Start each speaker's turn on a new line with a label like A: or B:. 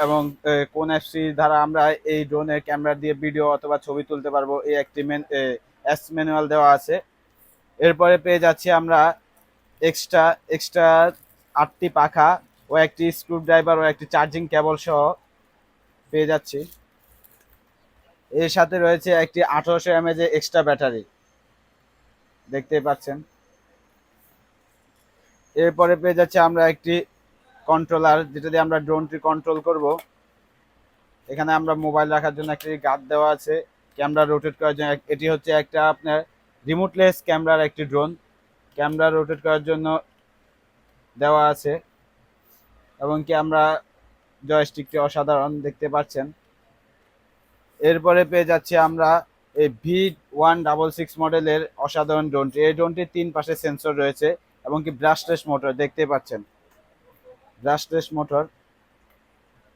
A: এবং কোন অ্যাপসটি দ্বারা আমরা এই ড্রোনের ক্যামেরা দিয়ে ভিডিও অথবা ছবি তুলতে পারবো এই একটি অ্যাপস ম্যানুয়াল দেওয়া আছে। এরপরে পেয়ে যাচ্ছি আমরা এক্সট্রা এক্সট্রা 8টি পাখা ও একটি স্ক্রুড্রাইভার ও একটি চার্জিং কেবল সহ পেয়ে যাচ্ছি। এর সাথে রয়েছে একটি 1800 mAh এক্সট্রা ব্যাটারি, দেখতেই পাচ্ছেন। এরপরে পেয়ে যাচ্ছে আমরা একটি কন্ট্রোলার, যেটা দিয়ে আমরা ড্রোনটি কন্ট্রোল করব। এখানে আমরা মোবাইল রাখার জন্য একটি গার্ড দেওয়া আছে, ক্যামেরা রোটেট করার জন্য। এটি হচ্ছে একটা আপনার রিমোটলেস ক্যামেরার একটি ড্রোন, ক্যামেরা রোটেট করার জন্য দেওয়া আছে। এবং কি আমরা জয়স্টিকটি অসাধারণ, দেখতে পাচ্ছেন। এরপরে পেয়ে যাচ্ছি আমরা এই V166 মডেলের অসাধারণ ড্রোনটি। এই ড্রোনটির 3 পাশে সেন্সর রয়েছে এবং কি ব্রাশলেস মোটর, দেখতে পাচ্ছেন ব্রাশলেস মোটর।